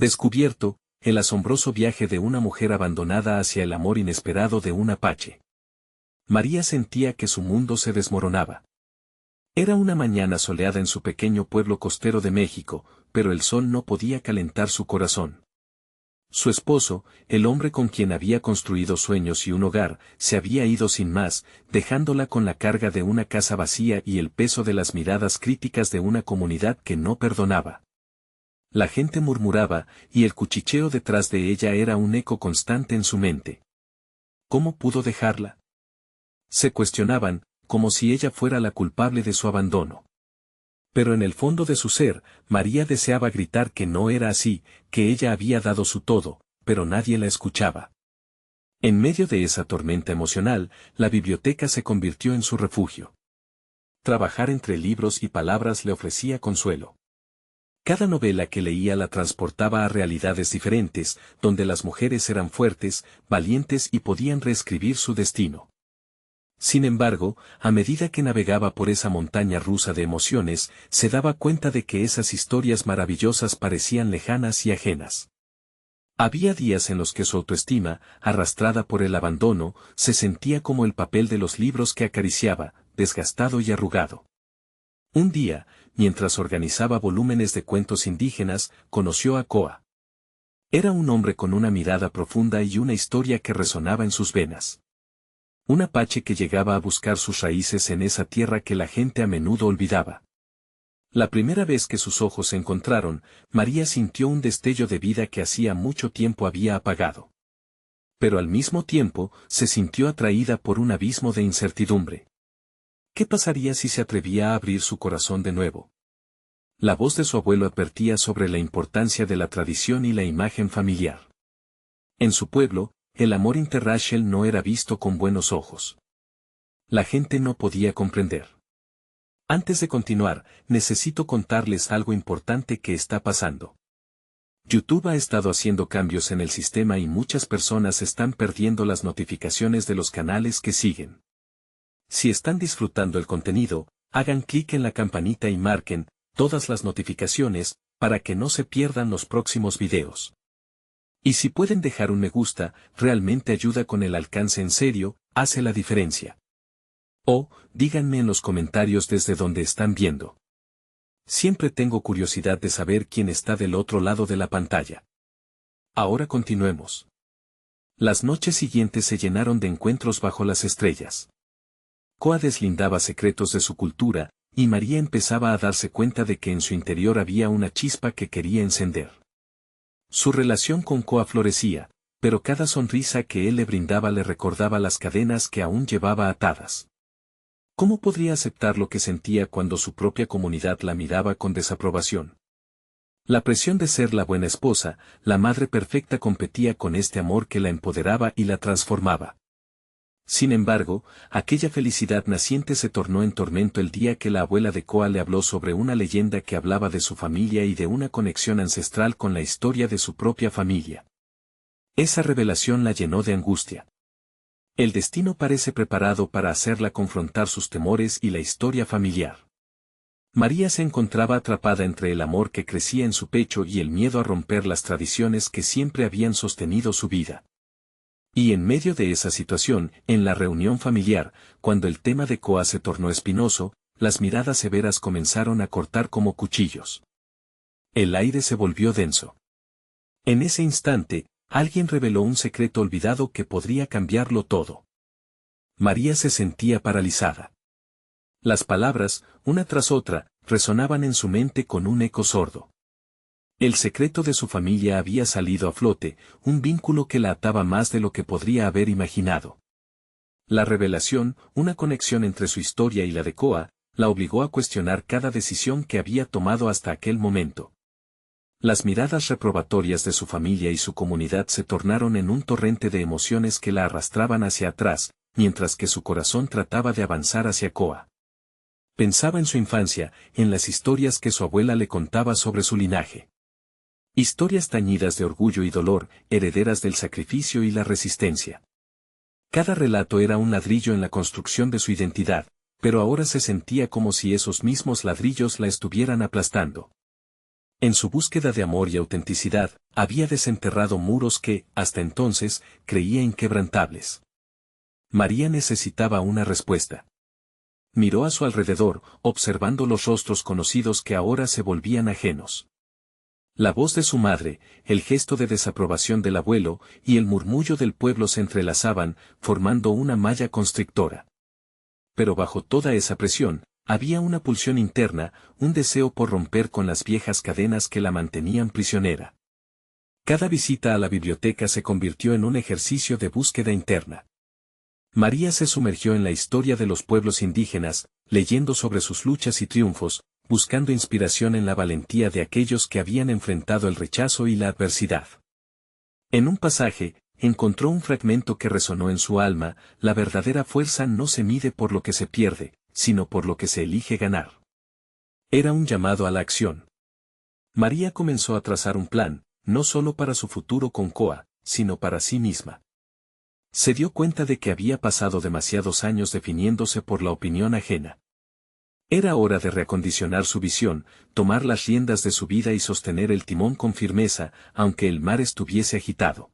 Descubierto, el asombroso viaje de una mujer abandonada hacia el amor inesperado de un apache. María sentía que su mundo se desmoronaba. Era una mañana soleada en su pequeño pueblo costero de México, pero el sol no podía calentar su corazón. Su esposo, el hombre con quien había construido sueños y un hogar, se había ido sin más, dejándola con la carga de una casa vacía y el peso de las miradas críticas de una comunidad que no perdonaba. La gente murmuraba, y el cuchicheo detrás de ella era un eco constante en su mente. ¿Cómo pudo dejarla? Se cuestionaban, como si ella fuera la culpable de su abandono. Pero en el fondo de su ser, María deseaba gritar que no era así, que ella había dado su todo, pero nadie la escuchaba. En medio de esa tormenta emocional, la biblioteca se convirtió en su refugio. Trabajar entre libros y palabras le ofrecía consuelo. Cada novela que leía la transportaba a realidades diferentes, donde las mujeres eran fuertes, valientes y podían reescribir su destino. Sin embargo, a medida que navegaba por esa montaña rusa de emociones, se daba cuenta de que esas historias maravillosas parecían lejanas y ajenas. Había días en los que su autoestima, arrastrada por el abandono, se sentía como el papel de los libros que acariciaba, desgastado y arrugado. Un día, mientras organizaba volúmenes de cuentos indígenas, conoció a Koa. Era un hombre con una mirada profunda y una historia que resonaba en sus venas. Un apache que llegaba a buscar sus raíces en esa tierra que la gente a menudo olvidaba. La primera vez que sus ojos se encontraron, María sintió un destello de vida que hacía mucho tiempo había apagado. Pero al mismo tiempo, se sintió atraída por un abismo de incertidumbre. ¿Qué pasaría si se atrevía a abrir su corazón de nuevo? La voz de su abuelo advertía sobre la importancia de la tradición y la imagen familiar. En su pueblo, el amor interracial no era visto con buenos ojos. La gente no podía comprender. Antes de continuar, necesito contarles algo importante que está pasando. YouTube ha estado haciendo cambios en el sistema y muchas personas están perdiendo las notificaciones de los canales que siguen. Si están disfrutando el contenido, hagan clic en la campanita y marquen todas las notificaciones para que no se pierdan los próximos videos. Y si pueden dejar un me gusta, realmente ayuda con el alcance en serio, hace la diferencia. O, díganme en los comentarios desde donde están viendo. Siempre tengo curiosidad de saber quién está del otro lado de la pantalla. Ahora continuemos. Las noches siguientes se llenaron de encuentros bajo las estrellas. Koa deslindaba secretos de su cultura, y María empezaba a darse cuenta de que en su interior había una chispa que quería encender. Su relación con Koa florecía, pero cada sonrisa que él le brindaba le recordaba las cadenas que aún llevaba atadas. ¿Cómo podría aceptar lo que sentía cuando su propia comunidad la miraba con desaprobación? La presión de ser la buena esposa, la madre perfecta competía con este amor que la empoderaba y la transformaba. Sin embargo, aquella felicidad naciente se tornó en tormento el día que la abuela de Koa le habló sobre una leyenda que hablaba de su familia y de una conexión ancestral con la historia de su propia familia. Esa revelación la llenó de angustia. El destino parece preparado para hacerla confrontar sus temores y la historia familiar. María se encontraba atrapada entre el amor que crecía en su pecho y el miedo a romper las tradiciones que siempre habían sostenido su vida. Y en medio de esa situación, en la reunión familiar, cuando el tema de Koa se tornó espinoso, las miradas severas comenzaron a cortar como cuchillos. El aire se volvió denso. En ese instante, alguien reveló un secreto olvidado que podría cambiarlo todo. María se sentía paralizada. Las palabras, una tras otra, resonaban en su mente con un eco sordo. El secreto de su familia había salido a flote, un vínculo que la ataba más de lo que podría haber imaginado. La revelación, una conexión entre su historia y la de Koa, la obligó a cuestionar cada decisión que había tomado hasta aquel momento. Las miradas reprobatorias de su familia y su comunidad se tornaron en un torrente de emociones que la arrastraban hacia atrás, mientras que su corazón trataba de avanzar hacia Koa. Pensaba en su infancia, en las historias que su abuela le contaba sobre su linaje. Historias tañidas de orgullo y dolor, herederas del sacrificio y la resistencia. Cada relato era un ladrillo en la construcción de su identidad, pero ahora se sentía como si esos mismos ladrillos la estuvieran aplastando. En su búsqueda de amor y autenticidad, había desenterrado muros que, hasta entonces, creía inquebrantables. María necesitaba una respuesta. Miró a su alrededor, observando los rostros conocidos que ahora se volvían ajenos. La voz de su madre, el gesto de desaprobación del abuelo y el murmullo del pueblo se entrelazaban, formando una malla constrictora. Pero bajo toda esa presión, había una pulsión interna, un deseo por romper con las viejas cadenas que la mantenían prisionera. Cada visita a la biblioteca se convirtió en un ejercicio de búsqueda interna. María se sumergió en la historia de los pueblos indígenas, leyendo sobre sus luchas y triunfos, buscando inspiración en la valentía de aquellos que habían enfrentado el rechazo y la adversidad. En un pasaje, encontró un fragmento que resonó en su alma: la verdadera fuerza no se mide por lo que se pierde, sino por lo que se elige ganar. Era un llamado a la acción. María comenzó a trazar un plan, no solo para su futuro con Koa, sino para sí misma. Se dio cuenta de que había pasado demasiados años definiéndose por la opinión ajena. Era hora de reacondicionar su visión, tomar las riendas de su vida y sostener el timón con firmeza, aunque el mar estuviese agitado.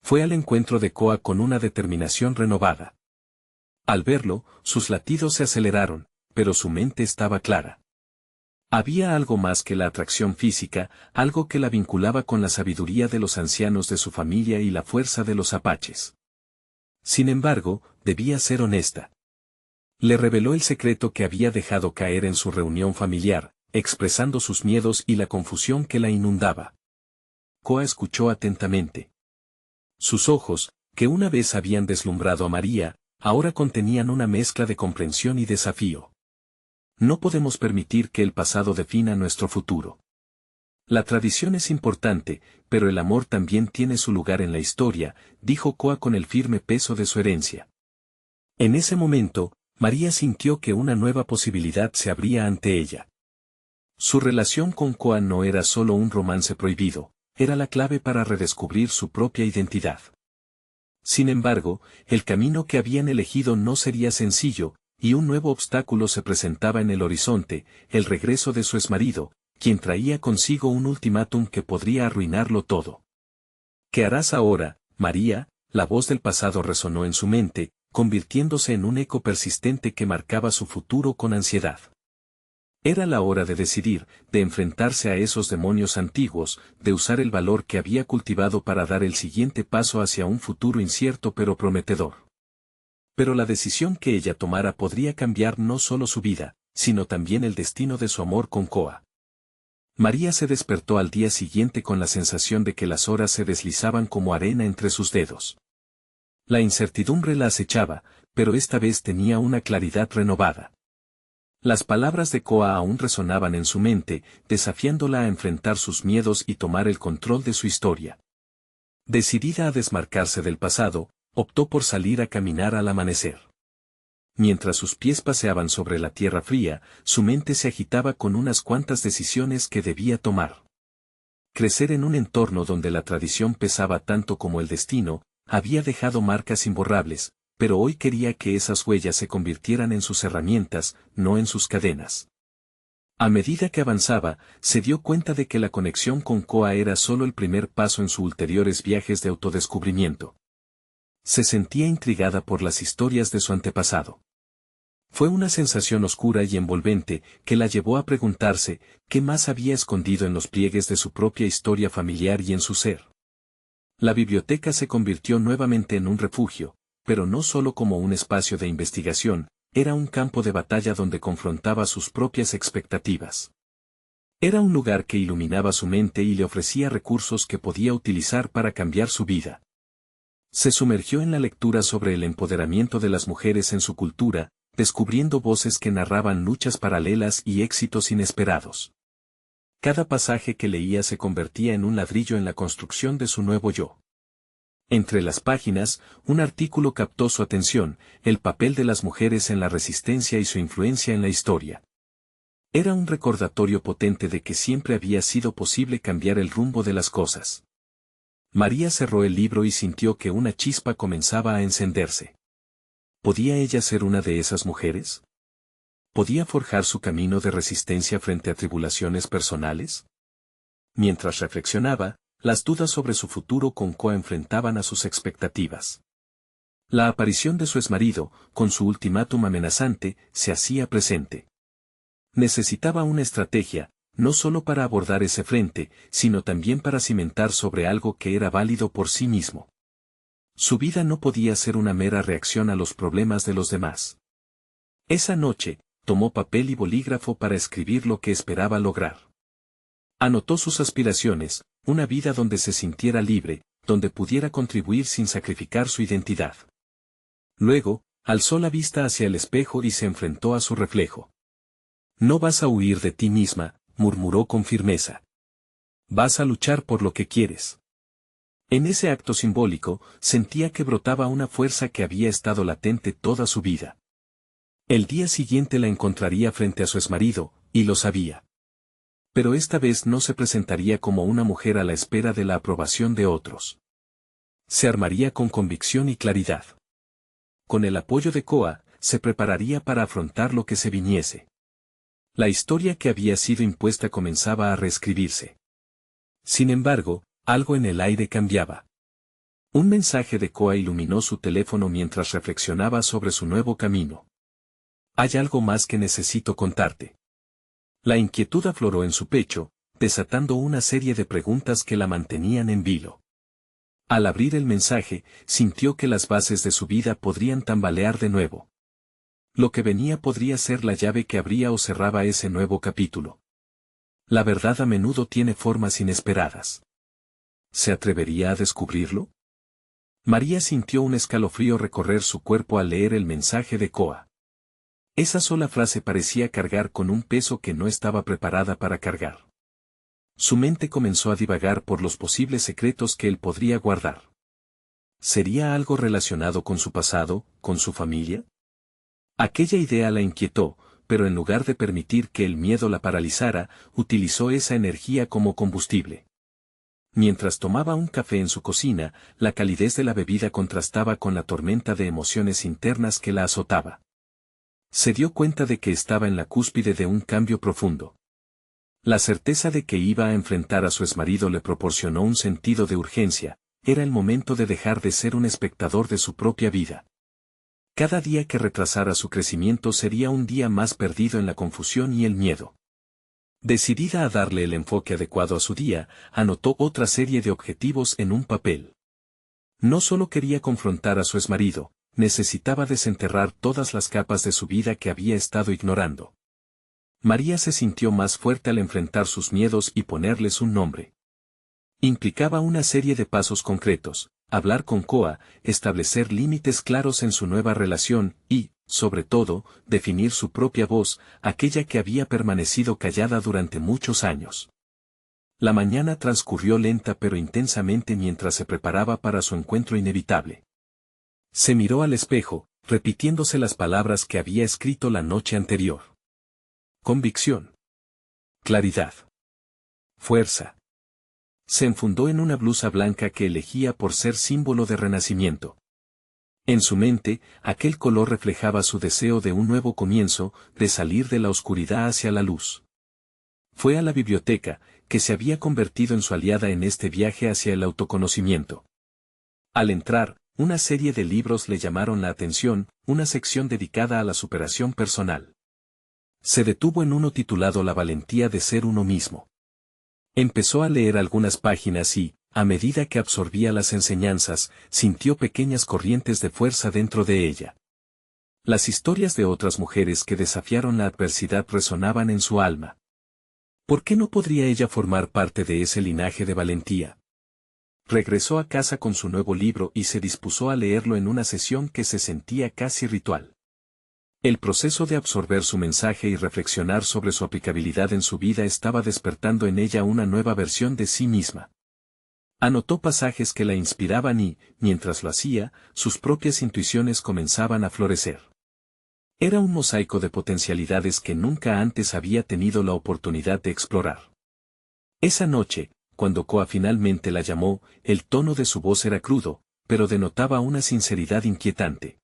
Fue al encuentro de Koa con una determinación renovada. Al verlo, sus latidos se aceleraron, pero su mente estaba clara. Había algo más que la atracción física, algo que la vinculaba con la sabiduría de los ancianos de su familia y la fuerza de los apaches. Sin embargo, debía ser honesta. Le reveló el secreto que había dejado caer en su reunión familiar, expresando sus miedos y la confusión que la inundaba. Koa escuchó atentamente. Sus ojos, que una vez habían deslumbrado a María, ahora contenían una mezcla de comprensión y desafío. No podemos permitir que el pasado defina nuestro futuro. La tradición es importante, pero el amor también tiene su lugar en la historia, dijo Koa con el firme peso de su herencia. En ese momento, María sintió que una nueva posibilidad se abría ante ella. Su relación con Koa no era solo un romance prohibido, era la clave para redescubrir su propia identidad. Sin embargo, el camino que habían elegido no sería sencillo, y un nuevo obstáculo se presentaba en el horizonte: el regreso de su exmarido, quien traía consigo un ultimátum que podría arruinarlo todo. ¿Qué harás ahora, María? La voz del pasado resonó en su mente, convirtiéndose en un eco persistente que marcaba su futuro con ansiedad. Era la hora de decidir, de enfrentarse a esos demonios antiguos, de usar el valor que había cultivado para dar el siguiente paso hacia un futuro incierto pero prometedor. Pero la decisión que ella tomara podría cambiar no solo su vida, sino también el destino de su amor con Koa. María se despertó al día siguiente con la sensación de que las horas se deslizaban como arena entre sus dedos. La incertidumbre la acechaba, pero esta vez tenía una claridad renovada. Las palabras de Koa aún resonaban en su mente, desafiándola a enfrentar sus miedos y tomar el control de su historia. Decidida a desmarcarse del pasado, optó por salir a caminar al amanecer. Mientras sus pies paseaban sobre la tierra fría, su mente se agitaba con unas cuantas decisiones que debía tomar. Crecer en un entorno donde la tradición pesaba tanto como el destino, había dejado marcas imborrables, pero hoy quería que esas huellas se convirtieran en sus herramientas, no en sus cadenas. A medida que avanzaba, se dio cuenta de que la conexión con Koa era solo el primer paso en sus ulteriores viajes de autodescubrimiento. Se sentía intrigada por las historias de su antepasado. Fue una sensación oscura y envolvente que la llevó a preguntarse qué más había escondido en los pliegues de su propia historia familiar y en su ser. La biblioteca se convirtió nuevamente en un refugio, pero no solo como un espacio de investigación, era un campo de batalla donde confrontaba sus propias expectativas. Era un lugar que iluminaba su mente y le ofrecía recursos que podía utilizar para cambiar su vida. Se sumergió en la lectura sobre el empoderamiento de las mujeres en su cultura, descubriendo voces que narraban luchas paralelas y éxitos inesperados. Cada pasaje que leía se convertía en un ladrillo en la construcción de su nuevo yo. Entre las páginas, un artículo captó su atención: el papel de las mujeres en la resistencia y su influencia en la historia. Era un recordatorio potente de que siempre había sido posible cambiar el rumbo de las cosas. María cerró el libro y sintió que una chispa comenzaba a encenderse. ¿Podía ella ser una de esas mujeres? ¿Podía forjar su camino de resistencia frente a tribulaciones personales? Mientras reflexionaba, las dudas sobre su futuro con Koa enfrentaban a sus expectativas. La aparición de su exmarido, con su ultimátum amenazante, se hacía presente. Necesitaba una estrategia, no solo para abordar ese frente, sino también para cimentar sobre algo que era válido por sí mismo. Su vida no podía ser una mera reacción a los problemas de los demás. Esa noche, tomó papel y bolígrafo para escribir lo que esperaba lograr. Anotó sus aspiraciones, una vida donde se sintiera libre, donde pudiera contribuir sin sacrificar su identidad. Luego, alzó la vista hacia el espejo y se enfrentó a su reflejo. No vas a huir de ti misma, murmuró con firmeza. Vas a luchar por lo que quieres. En ese acto simbólico, sentía que brotaba una fuerza que había estado latente toda su vida. El día siguiente la encontraría frente a su exmarido, y lo sabía. Pero esta vez no se presentaría como una mujer a la espera de la aprobación de otros. Se armaría con convicción y claridad. Con el apoyo de Koa, se prepararía para afrontar lo que se viniese. La historia que había sido impuesta comenzaba a reescribirse. Sin embargo, algo en el aire cambiaba. Un mensaje de Koa iluminó su teléfono mientras reflexionaba sobre su nuevo camino. Hay algo más que necesito contarte. La inquietud afloró en su pecho, desatando una serie de preguntas que la mantenían en vilo. Al abrir el mensaje, sintió que las bases de su vida podrían tambalear de nuevo. Lo que venía podría ser la llave que abría o cerraba ese nuevo capítulo. La verdad a menudo tiene formas inesperadas. ¿Se atrevería a descubrirlo? María sintió un escalofrío recorrer su cuerpo al leer el mensaje de Koa. Esa sola frase parecía cargar con un peso que no estaba preparada para cargar. Su mente comenzó a divagar por los posibles secretos que él podría guardar. ¿Sería algo relacionado con su pasado, con su familia? Aquella idea la inquietó, pero en lugar de permitir que el miedo la paralizara, utilizó esa energía como combustible. Mientras tomaba un café en su cocina, la calidez de la bebida contrastaba con la tormenta de emociones internas que la azotaba. Se dio cuenta de que estaba en la cúspide de un cambio profundo. La certeza de que iba a enfrentar a su exmarido le proporcionó un sentido de urgencia, era el momento de dejar de ser un espectador de su propia vida. Cada día que retrasara su crecimiento sería un día más perdido en la confusión y el miedo. Decidida a darle el enfoque adecuado a su día, anotó otra serie de objetivos en un papel. No solo quería confrontar a su exmarido, necesitaba desenterrar todas las capas de su vida que había estado ignorando. María se sintió más fuerte al enfrentar sus miedos y ponerles un nombre. Implicaba una serie de pasos concretos, hablar con Koa, establecer límites claros en su nueva relación y, sobre todo, definir su propia voz, aquella que había permanecido callada durante muchos años. La mañana transcurrió lenta pero intensamente mientras se preparaba para su encuentro inevitable. Se miró al espejo, repitiéndose las palabras que había escrito la noche anterior. Convicción. Claridad. Fuerza. Se enfundó en una blusa blanca que elegía por ser símbolo de renacimiento. En su mente, aquel color reflejaba su deseo de un nuevo comienzo, de salir de la oscuridad hacia la luz. Fue a la biblioteca, que se había convertido en su aliada en este viaje hacia el autoconocimiento. Al entrar, una serie de libros le llamaron la atención, una sección dedicada a la superación personal. Se detuvo en uno titulado La valentía de ser uno mismo. Empezó a leer algunas páginas y, a medida que absorbía las enseñanzas, sintió pequeñas corrientes de fuerza dentro de ella. Las historias de otras mujeres que desafiaron la adversidad resonaban en su alma. ¿Por qué no podría ella formar parte de ese linaje de valentía? Regresó a casa con su nuevo libro y se dispuso a leerlo en una sesión que se sentía casi ritual. El proceso de absorber su mensaje y reflexionar sobre su aplicabilidad en su vida estaba despertando en ella una nueva versión de sí misma. Anotó pasajes que la inspiraban y, mientras lo hacía, sus propias intuiciones comenzaban a florecer. Era un mosaico de potencialidades que nunca antes había tenido la oportunidad de explorar. Esa noche, cuando Koa finalmente la llamó, el tono de su voz era crudo, pero denotaba una sinceridad inquietante.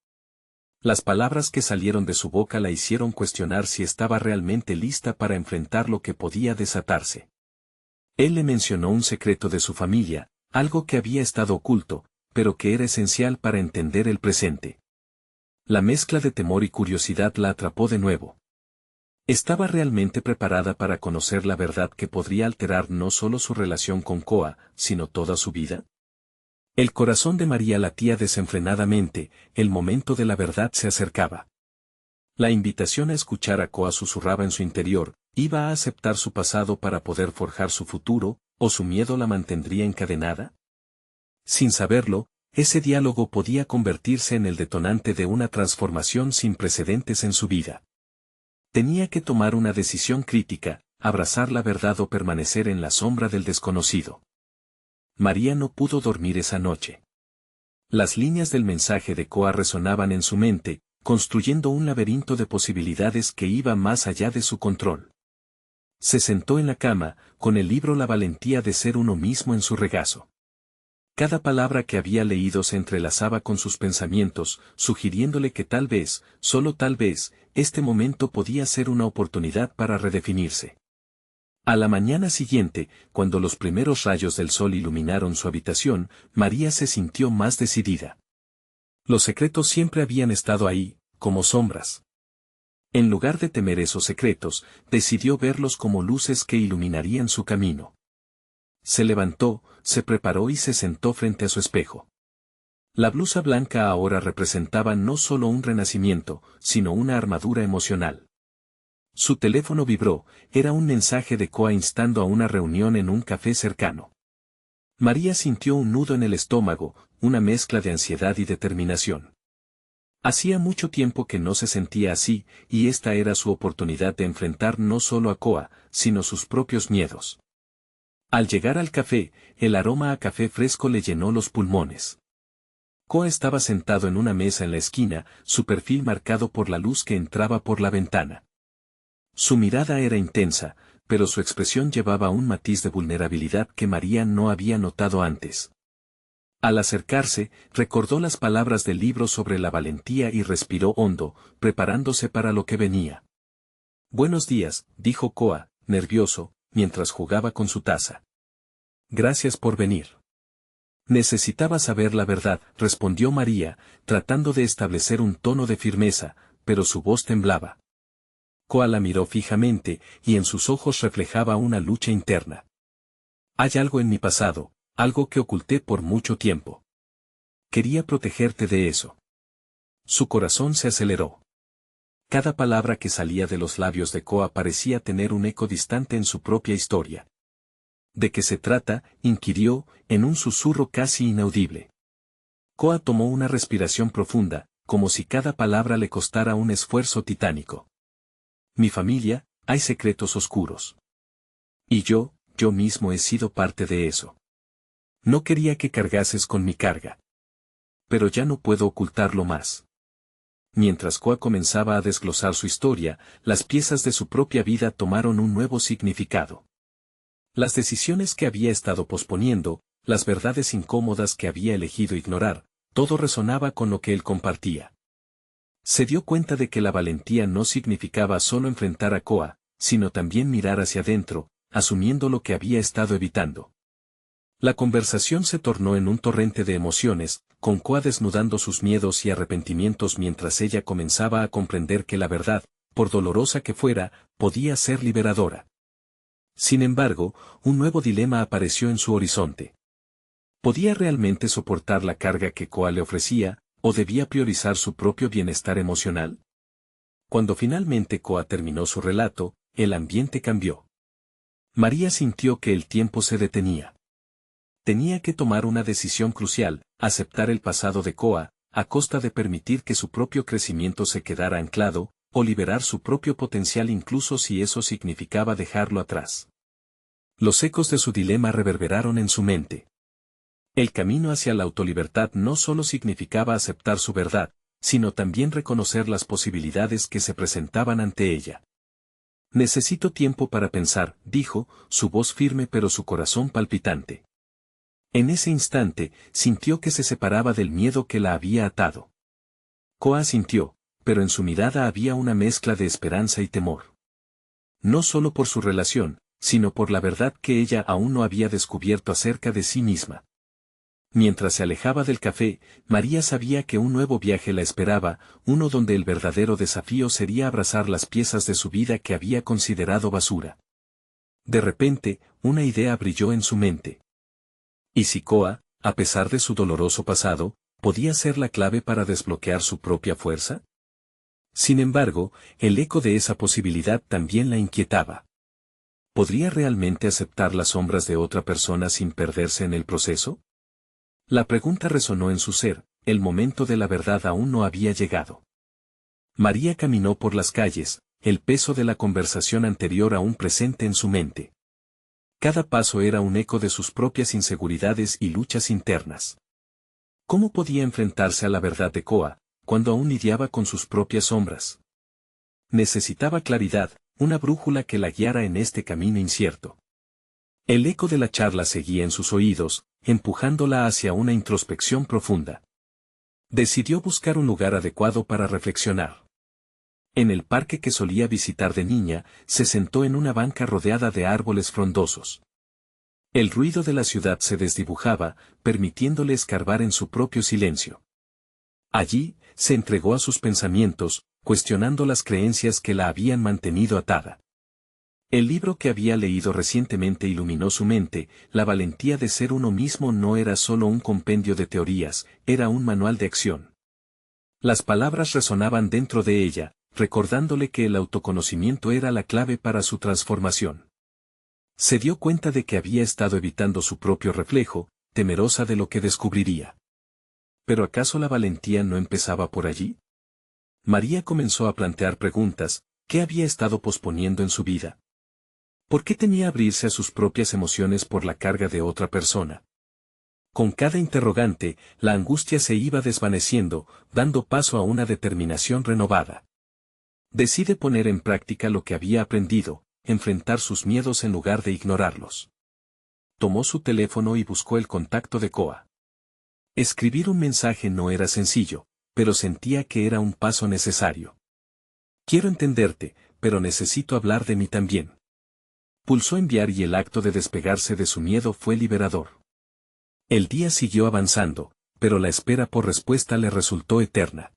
Las palabras que salieron de su boca la hicieron cuestionar si estaba realmente lista para enfrentar lo que podía desatarse. Él le mencionó un secreto de su familia, algo que había estado oculto, pero que era esencial para entender el presente. La mezcla de temor y curiosidad la atrapó de nuevo. ¿Estaba realmente preparada para conocer la verdad que podría alterar no solo su relación con Koa, sino toda su vida? El corazón de María latía desenfrenadamente, el momento de la verdad se acercaba. La invitación a escuchar a Koa susurraba en su interior, ¿iba a aceptar su pasado para poder forjar su futuro, o su miedo la mantendría encadenada? Sin saberlo, ese diálogo podía convertirse en el detonante de una transformación sin precedentes en su vida. Tenía que tomar una decisión crítica, abrazar la verdad o permanecer en la sombra del desconocido. María no pudo dormir esa noche. Las líneas del mensaje de Koa resonaban en su mente, construyendo un laberinto de posibilidades que iba más allá de su control. Se sentó en la cama, con el libro La valentía de ser uno mismo en su regazo. Cada palabra que había leído se entrelazaba con sus pensamientos, sugiriéndole que tal vez, solo tal vez, este momento podía ser una oportunidad para redefinirse. A la mañana siguiente, cuando los primeros rayos del sol iluminaron su habitación, María se sintió más decidida. Los secretos siempre habían estado ahí, como sombras. En lugar de temer esos secretos, decidió verlos como luces que iluminarían su camino. Se levantó, se preparó y se sentó frente a su espejo. La blusa blanca ahora representaba no solo un renacimiento, sino una armadura emocional. Su teléfono vibró, era un mensaje de Koa instando a una reunión en un café cercano. María sintió un nudo en el estómago, una mezcla de ansiedad y determinación. Hacía mucho tiempo que no se sentía así, y esta era su oportunidad de enfrentar no solo a Koa, sino sus propios miedos. Al llegar al café, el aroma a café fresco le llenó los pulmones. Koa estaba sentado en una mesa en la esquina, su perfil marcado por la luz que entraba por la ventana. Su mirada era intensa, pero su expresión llevaba un matiz de vulnerabilidad que María no había notado antes. Al acercarse, recordó las palabras del libro sobre la valentía y respiró hondo, preparándose para lo que venía. «Buenos días», dijo Koa, nervioso, mientras jugaba con su taza. «Gracias por venir». «Necesitaba saber la verdad», respondió María, tratando de establecer un tono de firmeza, pero su voz temblaba. Koa la miró fijamente, y en sus ojos reflejaba una lucha interna. «Hay algo en mi pasado, algo que oculté por mucho tiempo. Quería protegerte de eso». Su corazón se aceleró. Cada palabra que salía de los labios de Koa parecía tener un eco distante en su propia historia. «¿De qué se trata?», inquirió, en un susurro casi inaudible. Koa tomó una respiración profunda, como si cada palabra le costara un esfuerzo titánico. «Mi familia, hay secretos oscuros. Y yo mismo he sido parte de eso. No quería que cargases con mi carga. Pero ya no puedo ocultarlo más». Mientras Koa comenzaba a desglosar su historia, las piezas de su propia vida tomaron un nuevo significado. Las decisiones que había estado posponiendo, las verdades incómodas que había elegido ignorar, todo resonaba con lo que él compartía. Se dio cuenta de que la valentía no significaba solo enfrentar a Koa, sino también mirar hacia adentro, asumiendo lo que había estado evitando. La conversación se tornó en un torrente de emociones, con Koa desnudando sus miedos y arrepentimientos mientras ella comenzaba a comprender que la verdad, por dolorosa que fuera, podía ser liberadora. Sin embargo, un nuevo dilema apareció en su horizonte. ¿Podía realmente soportar la carga que Koa le ofrecía, o debía priorizar su propio bienestar emocional? Cuando finalmente Koa terminó su relato, el ambiente cambió. María sintió que el tiempo se detenía. Tenía que tomar una decisión crucial, aceptar el pasado de Koa, a costa de permitir que su propio crecimiento se quedara anclado, o liberar su propio potencial incluso si eso significaba dejarlo atrás. Los ecos de su dilema reverberaron en su mente. El camino hacia la autolibertad no solo significaba aceptar su verdad, sino también reconocer las posibilidades que se presentaban ante ella. «Necesito tiempo para pensar», dijo, su voz firme pero su corazón palpitante. En ese instante, sintió que se separaba del miedo que la había atado. Koa sintió, pero en su mirada había una mezcla de esperanza y temor. No solo por su relación, sino por la verdad que ella aún no había descubierto acerca de sí misma. Mientras se alejaba del café, María sabía que un nuevo viaje la esperaba, uno donde el verdadero desafío sería abrazar las piezas de su vida que había considerado basura. De repente, una idea brilló en su mente. ¿Y si Koa, a pesar de su doloroso pasado, podía ser la clave para desbloquear su propia fuerza? Sin embargo, el eco de esa posibilidad también la inquietaba. ¿Podría realmente aceptar las sombras de otra persona sin perderse en el proceso? La pregunta resonó en su ser, el momento de la verdad aún no había llegado. María caminó por las calles, el peso de la conversación anterior aún presente en su mente. Cada paso era un eco de sus propias inseguridades y luchas internas. ¿Cómo podía enfrentarse a la verdad de Koa, cuando aún lidiaba con sus propias sombras? Necesitaba claridad, una brújula que la guiara en este camino incierto. El eco de la charla seguía en sus oídos, empujándola hacia una introspección profunda. Decidió buscar un lugar adecuado para reflexionar. En el parque que solía visitar de niña, se sentó en una banca rodeada de árboles frondosos. El ruido de la ciudad se desdibujaba, permitiéndole escarbar en su propio silencio. Allí, se entregó a sus pensamientos, cuestionando las creencias que la habían mantenido atada. El libro que había leído recientemente iluminó su mente, la valentía de ser uno mismo no era solo un compendio de teorías, era un manual de acción. Las palabras resonaban dentro de ella, recordándole que el autoconocimiento era la clave para su transformación. Se dio cuenta de que había estado evitando su propio reflejo, temerosa de lo que descubriría. ¿Pero acaso la valentía no empezaba por allí? María comenzó a plantear preguntas. ¿Qué había estado posponiendo en su vida? ¿Por qué temía abrirse a sus propias emociones por la carga de otra persona? Con cada interrogante, la angustia se iba desvaneciendo, dando paso a una determinación renovada. Decide poner en práctica lo que había aprendido, enfrentar sus miedos en lugar de ignorarlos. Tomó su teléfono y buscó el contacto de Koa. Escribir un mensaje no era sencillo, pero sentía que era un paso necesario. Quiero entenderte, pero necesito hablar de mí también. Pulsó enviar y el acto de despegarse de su miedo fue liberador. El día siguió avanzando, pero la espera por respuesta le resultó eterna.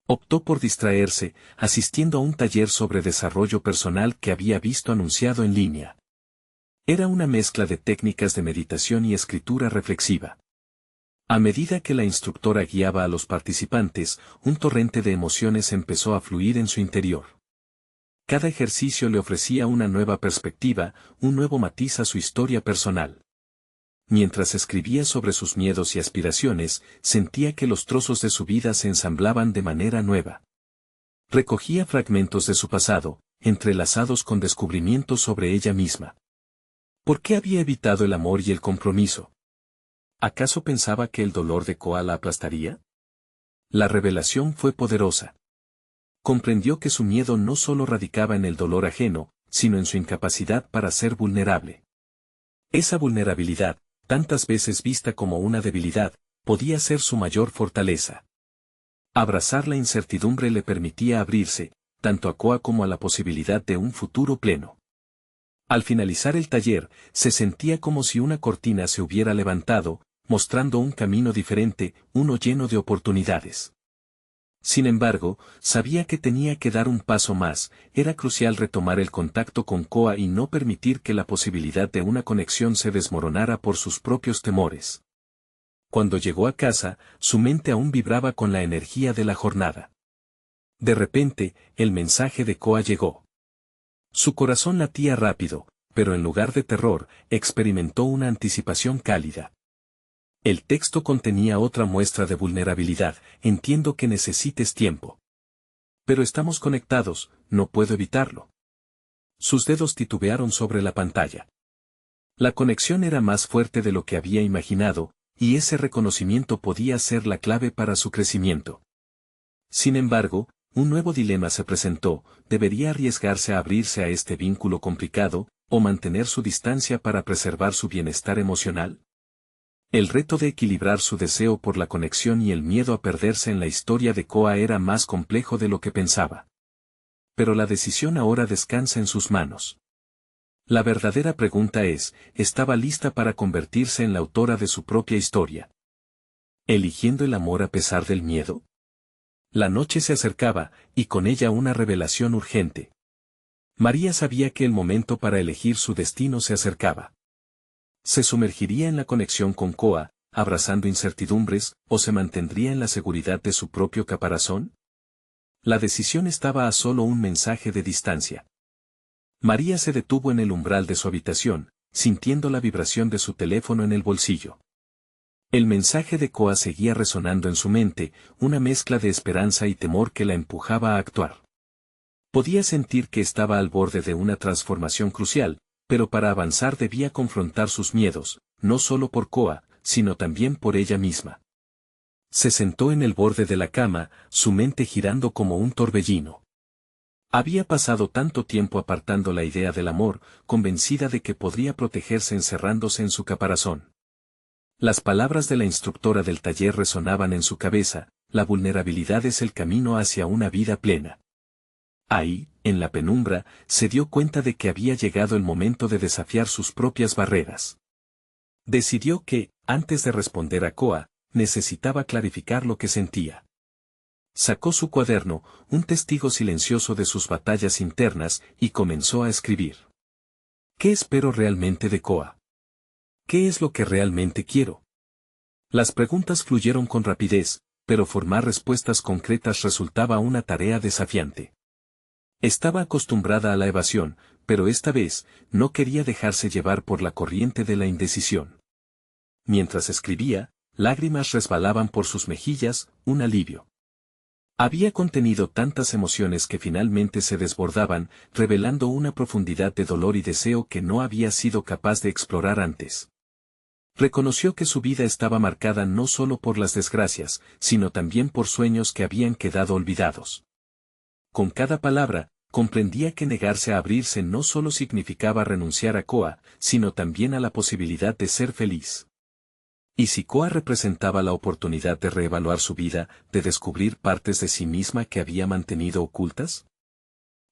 Optó por distraerse, asistiendo a un taller sobre desarrollo personal que había visto anunciado en línea. Era una mezcla de técnicas de meditación y escritura reflexiva. A medida que la instructora guiaba a los participantes, un torrente de emociones empezó a fluir en su interior. Cada ejercicio le ofrecía una nueva perspectiva, un nuevo matiz a su historia personal. Mientras escribía sobre sus miedos y aspiraciones, sentía que los trozos de su vida se ensamblaban de manera nueva. Recogía fragmentos de su pasado, entrelazados con descubrimientos sobre ella misma. ¿Por qué había evitado el amor y el compromiso? ¿Acaso pensaba que el dolor de Koa la aplastaría? La revelación fue poderosa. Comprendió que su miedo no solo radicaba en el dolor ajeno, sino en su incapacidad para ser vulnerable. Esa vulnerabilidad, tantas veces vista como una debilidad, podía ser su mayor fortaleza. Abrazar la incertidumbre le permitía abrirse, tanto a Koa como a la posibilidad de un futuro pleno. Al finalizar el taller, se sentía como si una cortina se hubiera levantado, mostrando un camino diferente, uno lleno de oportunidades. Sin embargo, sabía que tenía que dar un paso más, era crucial retomar el contacto con Koa y no permitir que la posibilidad de una conexión se desmoronara por sus propios temores. Cuando llegó a casa, su mente aún vibraba con la energía de la jornada. De repente, el mensaje de Koa llegó. Su corazón latía rápido, pero en lugar de terror, experimentó una anticipación cálida. El texto contenía otra muestra de vulnerabilidad. Entiendo que necesites tiempo. Pero estamos conectados, no puedo evitarlo. Sus dedos titubearon sobre la pantalla. La conexión era más fuerte de lo que había imaginado, y ese reconocimiento podía ser la clave para su crecimiento. Sin embargo, un nuevo dilema se presentó: ¿debería arriesgarse a abrirse a este vínculo complicado, o mantener su distancia para preservar su bienestar emocional? El reto de equilibrar su deseo por la conexión y el miedo a perderse en la historia de Koa era más complejo de lo que pensaba. Pero la decisión ahora descansa en sus manos. La verdadera pregunta es, ¿estaba lista para convertirse en la autora de su propia historia? ¿Eligiendo el amor a pesar del miedo? La noche se acercaba, y con ella una revelación urgente. María sabía que el momento para elegir su destino se acercaba. ¿Se sumergiría en la conexión con Koa, abrazando incertidumbres, o se mantendría en la seguridad de su propio caparazón? La decisión estaba a solo un mensaje de distancia. María se detuvo en el umbral de su habitación, sintiendo la vibración de su teléfono en el bolsillo. El mensaje de Koa seguía resonando en su mente, una mezcla de esperanza y temor que la empujaba a actuar. Podía sentir que estaba al borde de una transformación crucial, pero para avanzar debía confrontar sus miedos, no solo por Koa, sino también por ella misma. Se sentó en el borde de la cama, su mente girando como un torbellino. Había pasado tanto tiempo apartando la idea del amor, convencida de que podría protegerse encerrándose en su caparazón. Las palabras de la instructora del taller resonaban en su cabeza, la vulnerabilidad es el camino hacia una vida plena. Ahí, en la penumbra, se dio cuenta de que había llegado el momento de desafiar sus propias barreras. Decidió que, antes de responder a Koa, necesitaba clarificar lo que sentía. Sacó su cuaderno, un testigo silencioso de sus batallas internas, y comenzó a escribir. ¿Qué espero realmente de Koa? ¿Qué es lo que realmente quiero? Las preguntas fluyeron con rapidez, pero formar respuestas concretas resultaba una tarea desafiante. Estaba acostumbrada a la evasión, pero esta vez, no quería dejarse llevar por la corriente de la indecisión. Mientras escribía, lágrimas resbalaban por sus mejillas, un alivio. Había contenido tantas emociones que finalmente se desbordaban, revelando una profundidad de dolor y deseo que no había sido capaz de explorar antes. Reconoció que su vida estaba marcada no solo por las desgracias, sino también por sueños que habían quedado olvidados. Con cada palabra, comprendía que negarse a abrirse no solo significaba renunciar a Koa, sino también a la posibilidad de ser feliz. ¿Y si Koa representaba la oportunidad de reevaluar su vida, de descubrir partes de sí misma que había mantenido ocultas?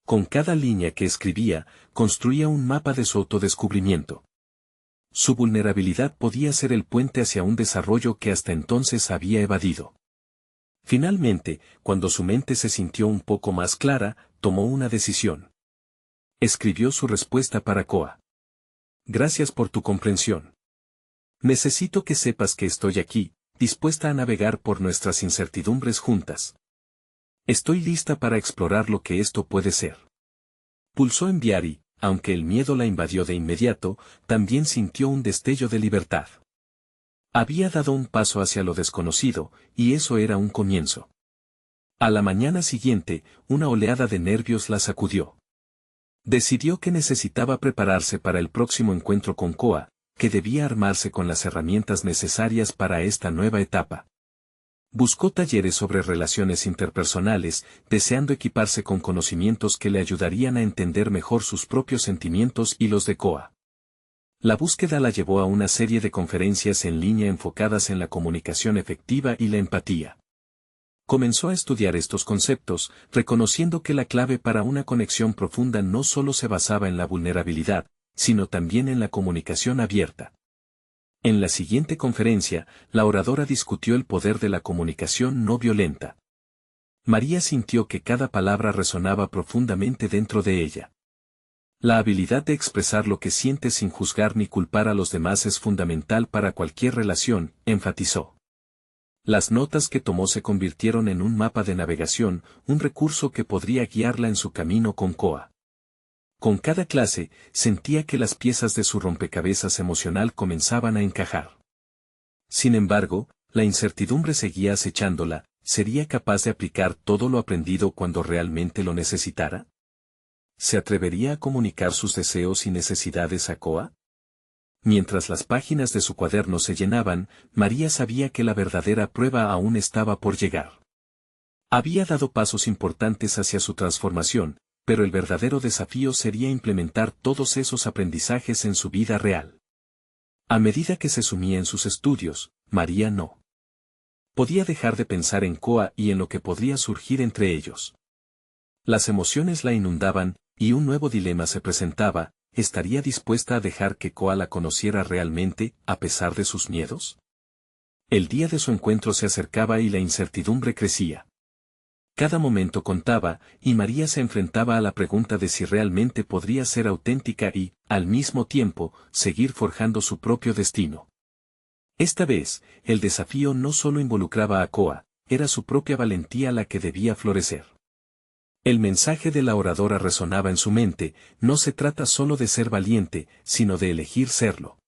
Con cada línea que escribía, construía un mapa de su autodescubrimiento. Su vulnerabilidad podía ser el puente hacia un desarrollo que hasta entonces había evadido. Finalmente, cuando su mente se sintió un poco más clara, tomó una decisión. Escribió su respuesta para Koa. Gracias por tu comprensión. Necesito que sepas que estoy aquí, dispuesta a navegar por nuestras incertidumbres juntas. Estoy lista para explorar lo que esto puede ser. Pulsó enviar y, aunque el miedo la invadió de inmediato, también sintió un destello de libertad. Había dado un paso hacia lo desconocido, y eso era un comienzo. A la mañana siguiente, una oleada de nervios la sacudió. Decidió que necesitaba prepararse para el próximo encuentro con Koa, que debía armarse con las herramientas necesarias para esta nueva etapa. Buscó talleres sobre relaciones interpersonales, deseando equiparse con conocimientos que le ayudarían a entender mejor sus propios sentimientos y los de Koa. La búsqueda la llevó a una serie de conferencias en línea enfocadas en la comunicación efectiva y la empatía. Comenzó a estudiar estos conceptos, reconociendo que la clave para una conexión profunda no solo se basaba en la vulnerabilidad, sino también en la comunicación abierta. En la siguiente conferencia, la oradora discutió el poder de la comunicación no violenta. María sintió que cada palabra resonaba profundamente dentro de ella. La habilidad de expresar lo que siente sin juzgar ni culpar a los demás es fundamental para cualquier relación, enfatizó. Las notas que tomó se convirtieron en un mapa de navegación, un recurso que podría guiarla en su camino con Koa. Con cada clase, sentía que las piezas de su rompecabezas emocional comenzaban a encajar. Sin embargo, la incertidumbre seguía acechándola. ¿Sería capaz de aplicar todo lo aprendido cuando realmente lo necesitara? ¿Se atrevería a comunicar sus deseos y necesidades a Koa? Mientras las páginas de su cuaderno se llenaban, María sabía que la verdadera prueba aún estaba por llegar. Había dado pasos importantes hacia su transformación, pero el verdadero desafío sería implementar todos esos aprendizajes en su vida real. A medida que se sumía en sus estudios, María no podía dejar de pensar en Koa y en lo que podría surgir entre ellos. Las emociones la inundaban, y un nuevo dilema se presentaba: ¿estaría dispuesta a dejar que Koa la conociera realmente, a pesar de sus miedos? El día de su encuentro se acercaba y la incertidumbre crecía. Cada momento contaba, y María se enfrentaba a la pregunta de si realmente podría ser auténtica y, al mismo tiempo, seguir forjando su propio destino. Esta vez, el desafío no solo involucraba a Koa, era su propia valentía la que debía florecer. El mensaje de la oradora resonaba en su mente: no se trata solo de ser valiente, sino de elegir serlo.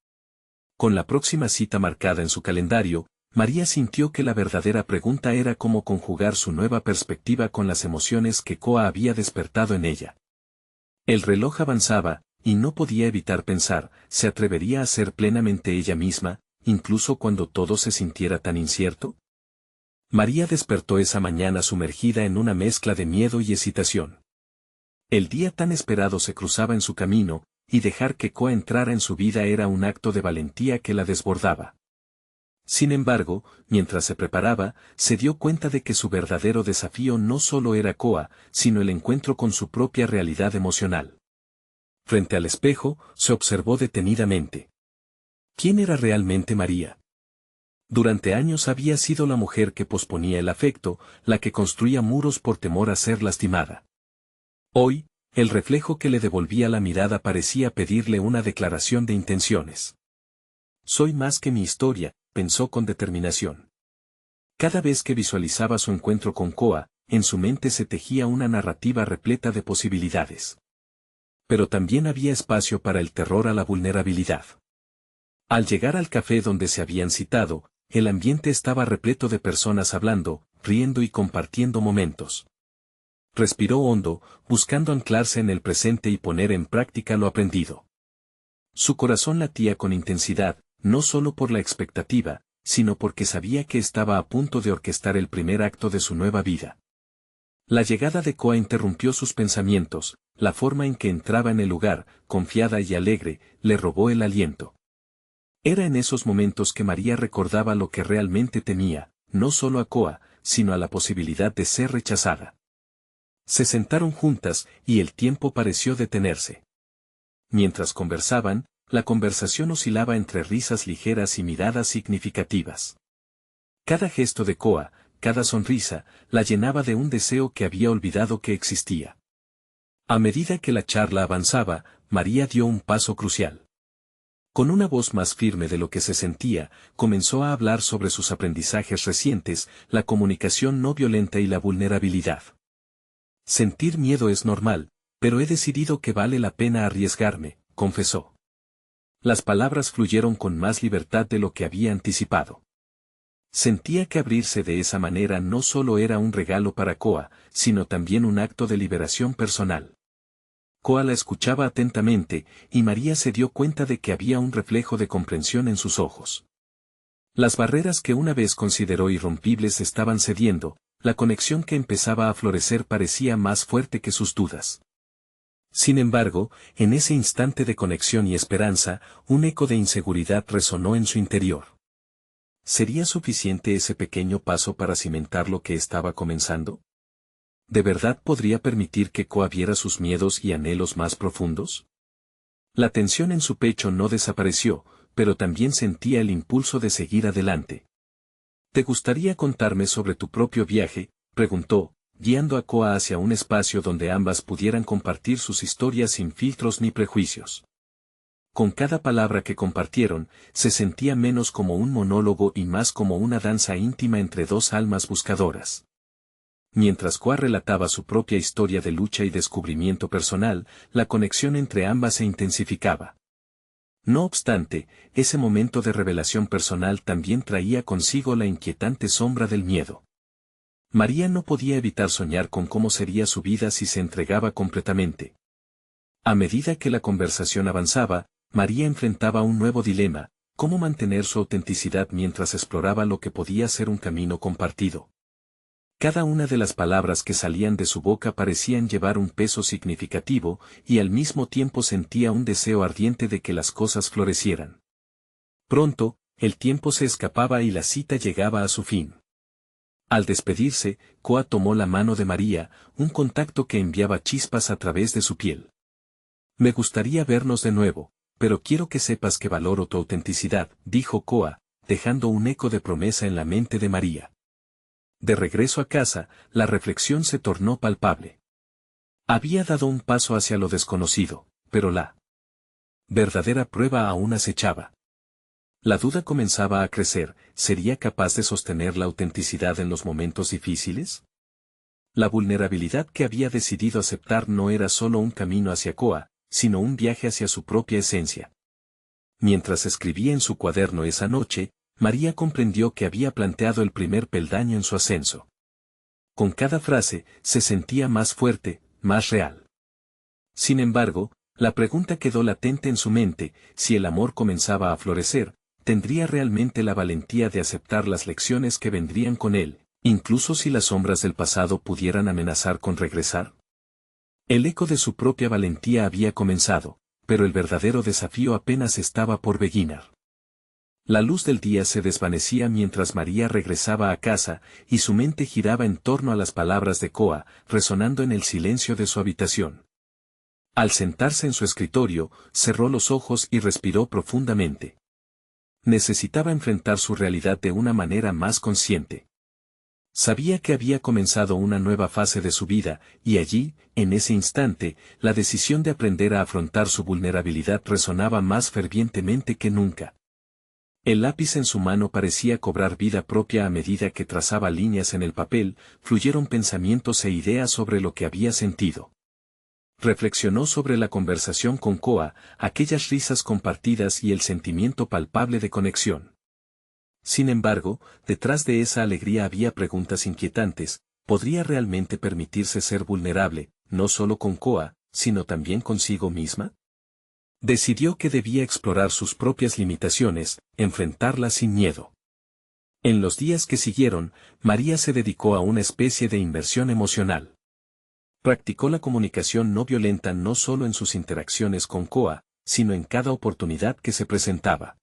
Con la próxima cita marcada en su calendario, María sintió que la verdadera pregunta era cómo conjugar su nueva perspectiva con las emociones que Koa había despertado en ella. El reloj avanzaba, y no podía evitar pensar: ¿se atrevería a ser plenamente ella misma, incluso cuando todo se sintiera tan incierto? María despertó esa mañana sumergida en una mezcla de miedo y excitación. El día tan esperado se cruzaba en su camino, y dejar que Koa entrara en su vida era un acto de valentía que la desbordaba. Sin embargo, mientras se preparaba, se dio cuenta de que su verdadero desafío no solo era Koa, sino el encuentro con su propia realidad emocional. Frente al espejo, se observó detenidamente. ¿Quién era realmente María? Durante años había sido la mujer que posponía el afecto, la que construía muros por temor a ser lastimada. Hoy, el reflejo que le devolvía la mirada parecía pedirle una declaración de intenciones. Soy más que mi historia, pensó con determinación. Cada vez que visualizaba su encuentro con Koa, en su mente se tejía una narrativa repleta de posibilidades. Pero también había espacio para el terror a la vulnerabilidad. Al llegar al café donde se habían citado, el ambiente estaba repleto de personas hablando, riendo y compartiendo momentos. Respiró hondo, buscando anclarse en el presente y poner en práctica lo aprendido. Su corazón latía con intensidad, no solo por la expectativa, sino porque sabía que estaba a punto de orquestar el primer acto de su nueva vida. La llegada de Koa interrumpió sus pensamientos: la forma en que entraba en el lugar, confiada y alegre, le robó el aliento. Era en esos momentos que María recordaba lo que realmente temía, no solo a Koa, sino a la posibilidad de ser rechazada. Se sentaron juntas, y el tiempo pareció detenerse. Mientras conversaban, la conversación oscilaba entre risas ligeras y miradas significativas. Cada gesto de Koa, cada sonrisa, la llenaba de un deseo que había olvidado que existía. A medida que la charla avanzaba, María dio un paso crucial. Con una voz más firme de lo que se sentía, comenzó a hablar sobre sus aprendizajes recientes, la comunicación no violenta y la vulnerabilidad. Sentir miedo es normal, pero he decidido que vale la pena arriesgarme, confesó. Las palabras fluyeron con más libertad de lo que había anticipado. Sentía que abrirse de esa manera no solo era un regalo para Koa, sino también un acto de liberación personal. Koa la escuchaba atentamente, y María se dio cuenta de que había un reflejo de comprensión en sus ojos. Las barreras que una vez consideró irrompibles estaban cediendo, la conexión que empezaba a florecer parecía más fuerte que sus dudas. Sin embargo, en ese instante de conexión y esperanza, un eco de inseguridad resonó en su interior. ¿Sería suficiente ese pequeño paso para cimentar lo que estaba comenzando? ¿De verdad podría permitir que Koa viera sus miedos y anhelos más profundos? La tensión en su pecho no desapareció, pero también sentía el impulso de seguir adelante. ¿Te gustaría contarme sobre tu propio viaje?, preguntó, guiando a Koa hacia un espacio donde ambas pudieran compartir sus historias sin filtros ni prejuicios. Con cada palabra que compartieron, se sentía menos como un monólogo y más como una danza íntima entre dos almas buscadoras. Mientras Koa relataba su propia historia de lucha y descubrimiento personal, la conexión entre ambas se intensificaba. No obstante, ese momento de revelación personal también traía consigo la inquietante sombra del miedo. María no podía evitar soñar con cómo sería su vida si se entregaba completamente. A medida que la conversación avanzaba, María enfrentaba un nuevo dilema: cómo mantener su autenticidad mientras exploraba lo que podía ser un camino compartido. Cada una de las palabras que salían de su boca parecían llevar un peso significativo, y al mismo tiempo sentía un deseo ardiente de que las cosas florecieran. Pronto, el tiempo se escapaba y la cita llegaba a su fin. Al despedirse, Koa tomó la mano de María, un contacto que enviaba chispas a través de su piel. Me gustaría vernos de nuevo, pero quiero que sepas que valoro tu autenticidad, dijo Koa, dejando un eco de promesa en la mente de María. De regreso a casa, la reflexión se tornó palpable. Había dado un paso hacia lo desconocido, pero la verdadera prueba aún acechaba. La duda comenzaba a crecer, ¿sería capaz de sostener la autenticidad en los momentos difíciles? La vulnerabilidad que había decidido aceptar no era solo un camino hacia Koa, sino un viaje hacia su propia esencia. Mientras escribía en su cuaderno esa noche, María comprendió que había planteado el primer peldaño en su ascenso. Con cada frase, se sentía más fuerte, más real. Sin embargo, la pregunta quedó latente en su mente: si el amor comenzaba a florecer, ¿tendría realmente la valentía de aceptar las lecciones que vendrían con él, incluso si las sombras del pasado pudieran amenazar con regresar? El eco de su propia valentía había comenzado, pero el verdadero desafío apenas estaba por beginar. La luz del día se desvanecía mientras María regresaba a casa, y su mente giraba en torno a las palabras de Koa, resonando en el silencio de su habitación. Al sentarse en su escritorio, cerró los ojos y respiró profundamente. Necesitaba enfrentar su realidad de una manera más consciente. Sabía que había comenzado una nueva fase de su vida, y allí, en ese instante, la decisión de aprender a afrontar su vulnerabilidad resonaba más fervientemente que nunca. El lápiz en su mano parecía cobrar vida propia a medida que trazaba líneas en el papel, fluyeron pensamientos e ideas sobre lo que había sentido. Reflexionó sobre la conversación con Koa, aquellas risas compartidas y el sentimiento palpable de conexión. Sin embargo, detrás de esa alegría había preguntas inquietantes: ¿podría realmente permitirse ser vulnerable, no solo con Koa, sino también consigo misma? Decidió que debía explorar sus propias limitaciones, enfrentarlas sin miedo. En los días que siguieron, María se dedicó a una especie de inversión emocional. Practicó la comunicación no violenta no solo en sus interacciones con Koa, sino en cada oportunidad que se presentaba.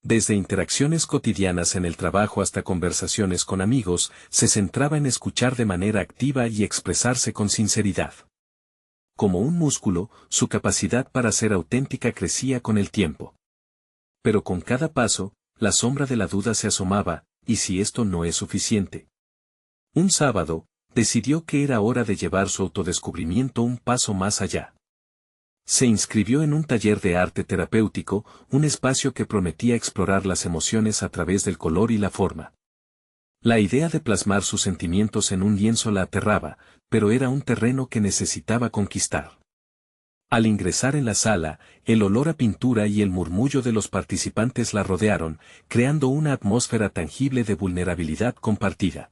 Desde interacciones cotidianas en el trabajo hasta conversaciones con amigos, se centraba en escuchar de manera activa y expresarse con sinceridad. Como un músculo, su capacidad para ser auténtica crecía con el tiempo. Pero con cada paso, la sombra de la duda se asomaba: ¿y si esto no es suficiente? Un sábado, decidió que era hora de llevar su autodescubrimiento un paso más allá. Se inscribió en un taller de arte terapéutico, un espacio que prometía explorar las emociones a través del color y la forma. La idea de plasmar sus sentimientos en un lienzo la aterraba, pero era un terreno que necesitaba conquistar. Al ingresar en la sala, el olor a pintura y el murmullo de los participantes la rodearon, creando una atmósfera tangible de vulnerabilidad compartida.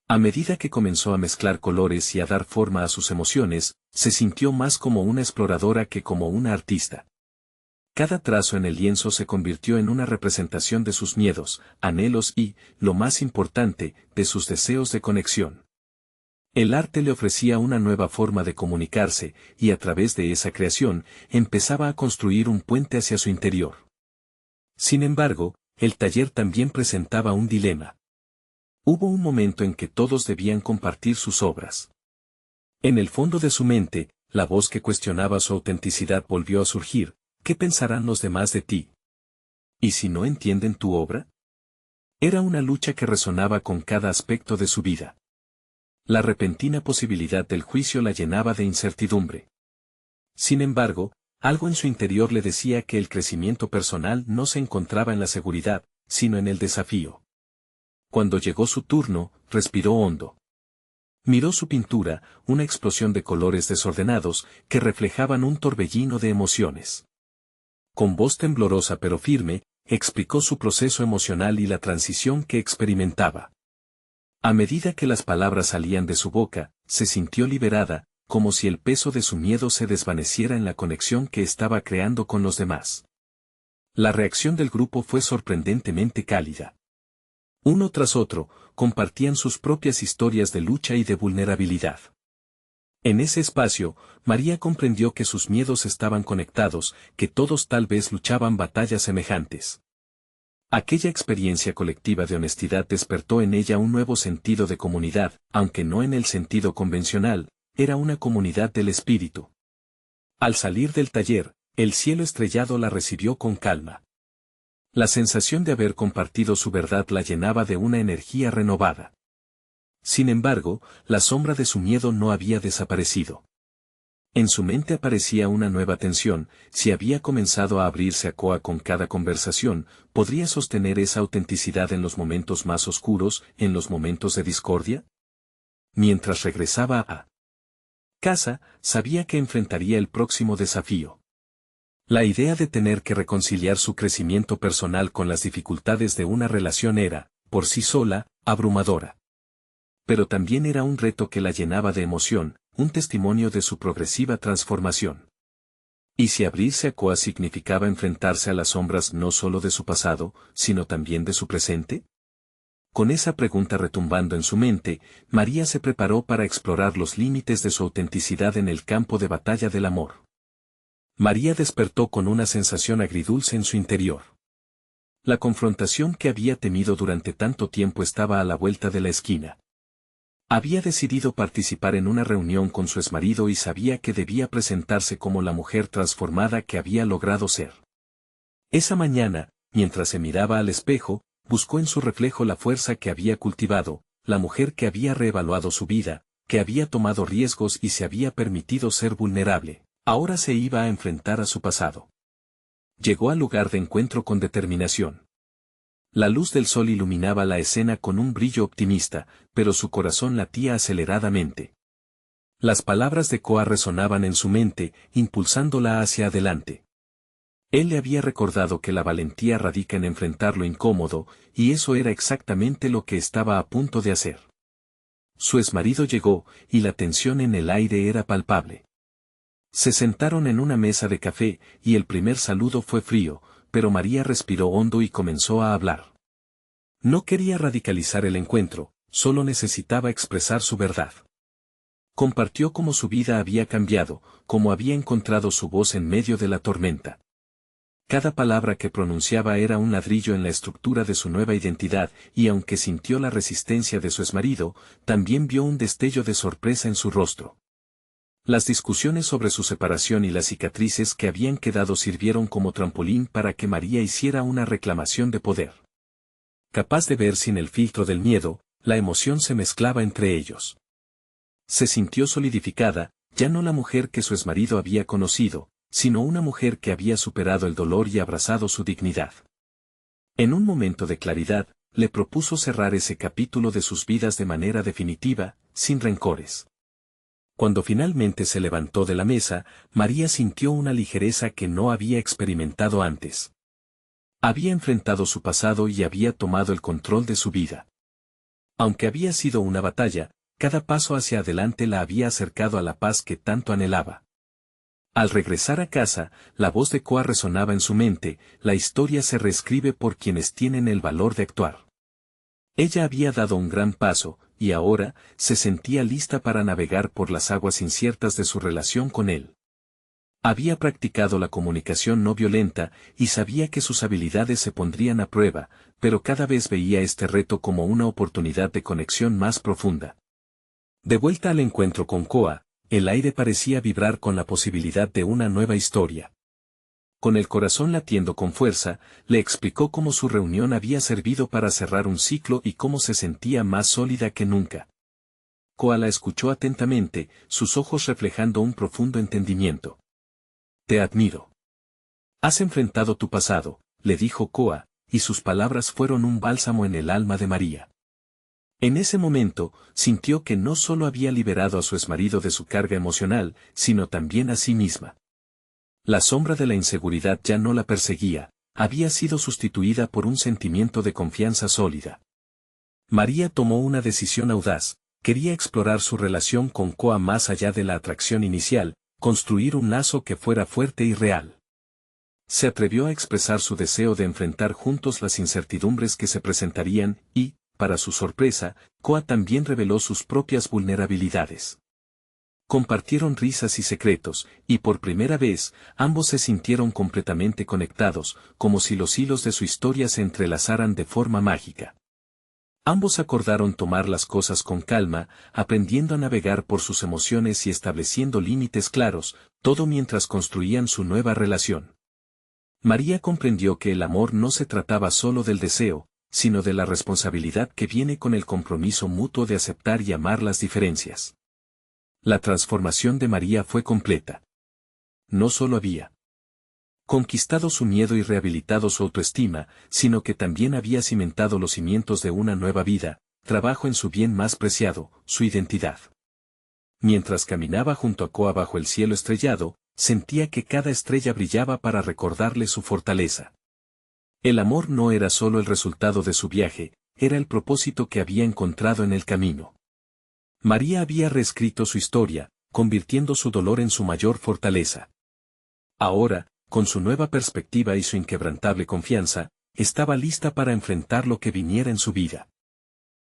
A medida que comenzó a mezclar colores y a dar forma a sus emociones, se sintió más como una exploradora que como una artista. Cada trazo en el lienzo se convirtió en una representación de sus miedos, anhelos y, lo más importante, de sus deseos de conexión. El arte le ofrecía una nueva forma de comunicarse, y a través de esa creación, empezaba a construir un puente hacia su interior. Sin embargo, el taller también presentaba un dilema. Hubo un momento en que todos debían compartir sus obras. En el fondo de su mente, la voz que cuestionaba su autenticidad volvió a surgir: ¿qué pensarán los demás de ti? ¿Y si no entienden tu obra? Era una lucha que resonaba con cada aspecto de su vida. La repentina posibilidad del juicio la llenaba de incertidumbre. Sin embargo, algo en su interior le decía que el crecimiento personal no se encontraba en la seguridad, sino en el desafío. Cuando llegó su turno, respiró hondo. Miró su pintura, una explosión de colores desordenados, que reflejaban un torbellino de emociones. Con voz temblorosa pero firme, explicó su proceso emocional y la transición que experimentaba. A medida que las palabras salían de su boca, se sintió liberada, como si el peso de su miedo se desvaneciera en la conexión que estaba creando con los demás. La reacción del grupo fue sorprendentemente cálida. Uno tras otro, compartían sus propias historias de lucha y de vulnerabilidad. En ese espacio, María comprendió que sus miedos estaban conectados, que todos tal vez luchaban batallas semejantes. Aquella experiencia colectiva de honestidad despertó en ella un nuevo sentido de comunidad, aunque no en el sentido convencional, era una comunidad del espíritu. Al salir del taller, el cielo estrellado la recibió con calma. La sensación de haber compartido su verdad la llenaba de una energía renovada. Sin embargo, la sombra de su miedo no había desaparecido. En su mente aparecía una nueva tensión. Si había comenzado a abrirse a Koa con cada conversación, ¿podría sostener esa autenticidad en los momentos más oscuros, en los momentos de discordia? Mientras regresaba a casa, sabía que enfrentaría el próximo desafío. La idea de tener que reconciliar su crecimiento personal con las dificultades de una relación era, por sí sola, abrumadora. Pero también era un reto que la llenaba de emoción, un testimonio de su progresiva transformación. ¿Y si abrirse a Koa significaba enfrentarse a las sombras no solo de su pasado, sino también de su presente? Con esa pregunta retumbando en su mente, María se preparó para explorar los límites de su autenticidad en el campo de batalla del amor. María despertó con una sensación agridulce en su interior. La confrontación que había temido durante tanto tiempo estaba a la vuelta de la esquina. Había decidido participar en una reunión con su exmarido y sabía que debía presentarse como la mujer transformada que había logrado ser. Esa mañana, mientras se miraba al espejo, buscó en su reflejo la fuerza que había cultivado, la mujer que había reevaluado su vida, que había tomado riesgos y se había permitido ser vulnerable. Ahora se iba a enfrentar a su pasado. Llegó al lugar de encuentro con determinación. La luz del sol iluminaba la escena con un brillo optimista, pero su corazón latía aceleradamente. Las palabras de Koa resonaban en su mente, impulsándola hacia adelante. Él le había recordado que la valentía radica en enfrentar lo incómodo, y eso era exactamente lo que estaba a punto de hacer. Su exmarido llegó, y la tensión en el aire era palpable. Se sentaron en una mesa de café, y el primer saludo fue frío, pero María respiró hondo y comenzó a hablar. No quería radicalizar el encuentro, solo necesitaba expresar su verdad. Compartió cómo su vida había cambiado, cómo había encontrado su voz en medio de la tormenta. Cada palabra que pronunciaba era un ladrillo en la estructura de su nueva identidad, y aunque sintió la resistencia de su exmarido, también vio un destello de sorpresa en su rostro. Las discusiones sobre su separación y las cicatrices que habían quedado sirvieron como trampolín para que María hiciera una reclamación de poder. Capaz de ver sin el filtro del miedo, la emoción se mezclaba entre ellos. Se sintió solidificada, ya no la mujer que su exmarido había conocido, sino una mujer que había superado el dolor y abrazado su dignidad. En un momento de claridad, le propuso cerrar ese capítulo de sus vidas de manera definitiva, sin rencores. Cuando finalmente se levantó de la mesa, María sintió una ligereza que no había experimentado antes. Había enfrentado su pasado y había tomado el control de su vida. Aunque había sido una batalla, cada paso hacia adelante la había acercado a la paz que tanto anhelaba. Al regresar a casa, la voz de Koa resonaba en su mente, la historia se reescribe por quienes tienen el valor de actuar. Ella había dado un gran paso, y ahora, se sentía lista para navegar por las aguas inciertas de su relación con él. Había practicado la comunicación no violenta, y sabía que sus habilidades se pondrían a prueba, pero cada vez veía este reto como una oportunidad de conexión más profunda. De vuelta al encuentro con Koa, el aire parecía vibrar con la posibilidad de una nueva historia. Con el corazón latiendo con fuerza, le explicó cómo su reunión había servido para cerrar un ciclo y cómo se sentía más sólida que nunca. Koa la escuchó atentamente, sus ojos reflejando un profundo entendimiento. Te admiro. Has enfrentado tu pasado, le dijo Koa, y sus palabras fueron un bálsamo en el alma de María. En ese momento, sintió que no solo había liberado a su exmarido de su carga emocional, sino también a sí misma. La sombra de la inseguridad ya no la perseguía, había sido sustituida por un sentimiento de confianza sólida. María tomó una decisión audaz, quería explorar su relación con Koa más allá de la atracción inicial, construir un lazo que fuera fuerte y real. Se atrevió a expresar su deseo de enfrentar juntos las incertidumbres que se presentarían y, para su sorpresa, Koa también reveló sus propias vulnerabilidades. Compartieron risas y secretos, y por primera vez, ambos se sintieron completamente conectados, como si los hilos de su historia se entrelazaran de forma mágica. Ambos acordaron tomar las cosas con calma, aprendiendo a navegar por sus emociones y estableciendo límites claros, todo mientras construían su nueva relación. María comprendió que el amor no se trataba solo del deseo, sino de la responsabilidad que viene con el compromiso mutuo de aceptar y amar las diferencias. La transformación de María fue completa. No solo había conquistado su miedo y rehabilitado su autoestima, sino que también había cimentado los cimientos de una nueva vida, trabajo en su bien más preciado, su identidad. Mientras caminaba junto a Koa bajo el cielo estrellado, sentía que cada estrella brillaba para recordarle su fortaleza. El amor no era solo el resultado de su viaje, era el propósito que había encontrado en el camino. María había reescrito su historia, convirtiendo su dolor en su mayor fortaleza. Ahora, con su nueva perspectiva y su inquebrantable confianza, estaba lista para enfrentar lo que viniera en su vida.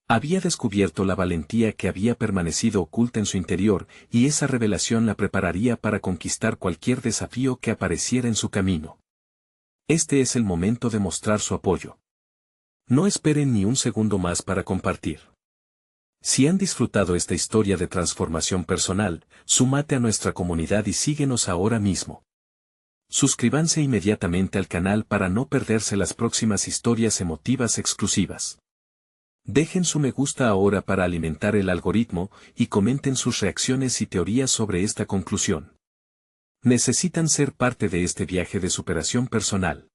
Había descubierto la valentía que había permanecido oculta en su interior, y esa revelación la prepararía para conquistar cualquier desafío que apareciera en su camino. Este es el momento de mostrar su apoyo. No esperen ni un segundo más para compartir. Si han disfrutado esta historia de transformación personal, súmate a nuestra comunidad y síguenos ahora mismo. Suscríbanse inmediatamente al canal para no perderse las próximas historias emotivas exclusivas. Dejen su me gusta ahora para alimentar el algoritmo y comenten sus reacciones y teorías sobre esta conclusión. Necesitan ser parte de este viaje de superación personal.